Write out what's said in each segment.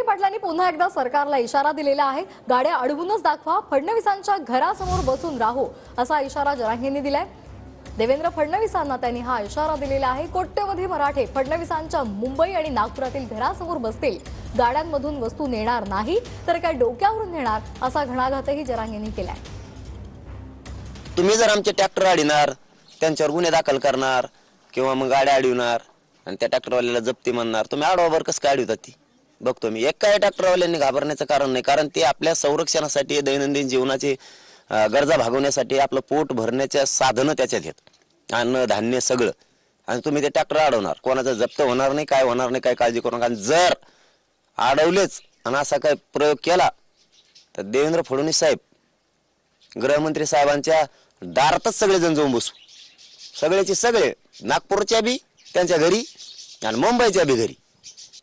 पाटलांनी पुन्हा एकदा सरकारला इशारा दिलेला आहे। गाड्या अडवूनच दाखवा, फडणवीसांच्या घरासमोर बसून राहू असा इशारा जरांगेंनी दिलाय। देवेंद्र फडणवीसांना त्यांनी हा इशारा दिलेला आहे। कोट्यवधी मराठे फडणवीसांच्या मुंबई आणि नागपुरातील घरासमोर बसतील, गाड्यांमधून वस्तू नेणार नाही तर काय डोक्यावरून नेणार असा घणाघातही जरांगेंनी केलाय। तुम्ही जर आमचे ट्रॅक्टर अडविणार, त्यांच्यावर गुन्हे दाखल करणार किंवा मग गाड्या अडविणार आणि त्या ट्रॅक्टरवाल्याला जप्ती म्हणणार, तुम्ही आडवावर कसं काय अडवितात ती बघतो मी। एक काय ट्रॅक्टरवाल्यांनी घाबरण्याचं कारण नाही, कारण ते आपल्या संरक्षणासाठी, दैनंदिन जीवनाची गरजा भागवण्यासाठी, आपलं पोट भरण्याच्या साधनं त्याच्यात आहेत, अन्न धान्य सगळं, आणि तुम्ही ते ट्रॅक्टर अडवणार, कोणाचं जप्त होणार नाही, काय होणार नाही, काय काळजी करू नका। जर अडवलेच आणि असा काय प्रयोग केला तर देवेंद्र फडणवीस साहेब, गृहमंत्री साहेबांच्या दारातच सगळेजण जाऊन बसू, सगळेचे सगळे, नागपूरच्या बी त्यांच्या घरी आणि मुंबईच्या बी घरी।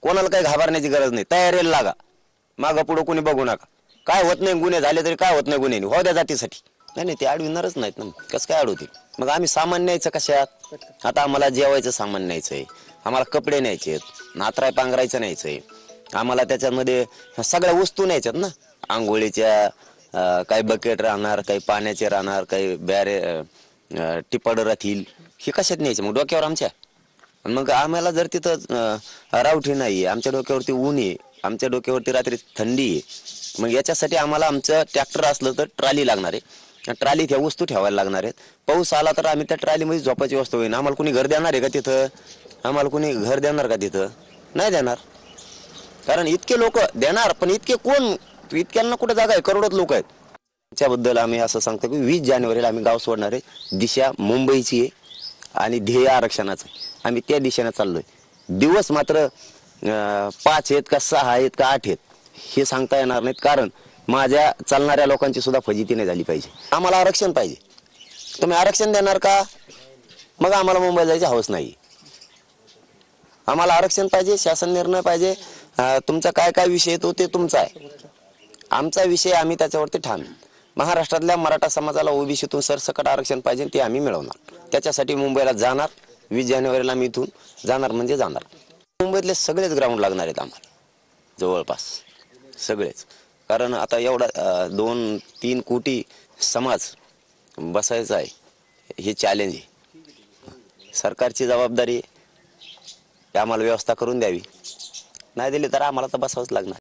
कोणाला काही घाबरण्याची गरज नाही, तयारीला लागा, मागं पुढं कोणी बघू नका। काय होत नाही, गुन्हे झाले तरी काय होत नाही, गुन्हे हो द्या जातीसाठी। नाही ते अडविणारच नाहीत ना, कसं काय अडवतील? मग आम्ही सामान न्यायचं कशात? आता आम्हाला जेवायचं सामान न्यायचंय, आम्हाला कपडे न्यायचे आहेत, नातराय पांघरायचं न्यायचंय, आम्हाला त्याच्यामध्ये सगळ्या वस्तू न्यायच्यात ना, आंघोळीच्या काही बकेट राहणार, काही पाण्याचे राहणार, काही बॅरे टिपाड राहतील, हे कशात न्यायचे मग डोक्यावर आमच्या? मग आम्हाला जर तिथं रावठी नाही, आमच्या डोक्यावरती ऊन आहे, आमच्या डोक्यावरती रात्री थंडी आहे, मग याच्यासाठी आम्हाला आमचं ट्रॅक्टर असलं तर ट्रॉली लागणार आहे, ट्रॉलीत ह्या वस्तू ठेवायला लागणार आहेत। पाऊस आला तर आम्ही त्या ट्रॉलीमध्ये झोपायची व्यवस्था होईल। आम्हाला कोणी घर देणार आहे का तिथं? आम्हाला कोणी घर देणार का तिथं? नाही देणार, कारण इतके लोक देणार, पण इतके कोण? इतक्यांना कुठे जागा आहे? करोडोत लोक आहेत। त्याच्याबद्दल आम्ही असं सांगतो की 20 जानेवारीला आम्ही गाव सोडणार आहे। दिशा मुंबईची आहे आणि ध्येय आरक्षणाचं, आम्ही त्या दिशेने चाललोय। दिवस मात्र 5 आहेत का 6 आहेत का 8 आहेत हे सांगता येणार नाहीत, कारण माझ्या चालणाऱ्या लोकांची सुद्धा फजिती नाही झाली पाहिजे। आम्हाला आरक्षण पाहिजे, तुम्ही आरक्षण देणार का? मग आम्हाला मुंबईला जायची हौस नाही, आम्हाला आरक्षण पाहिजे, शासन निर्णय पाहिजे। तुमचा काय काय विषय येतो ते तुमचा आहे, आमचा विषय आम्ही त्याच्यावरती ठाम। महाराष्ट्रातल्या मराठा समाजाला ओबीसीतून सरसकट आरक्षण पाहिजे, ते आम्ही मिळवणार। त्याच्यासाठी मुंबईला जाणार, 20 जानेवारीला मी इथून जाणार म्हणजे जाणार। मुंबईतले सगळेच ग्राउंड लागणार आहेत आम्हाला, जवळपास सगळेच, कारण आता एवढा 2-3 कोटी समाज बसायचा आहे, हे चॅलेंज आहे। सरकारची जबाबदारी आम्हाला व्यवस्था करून द्यावी, नाही दिली तर आम्हाला तर बसावंच लागणार।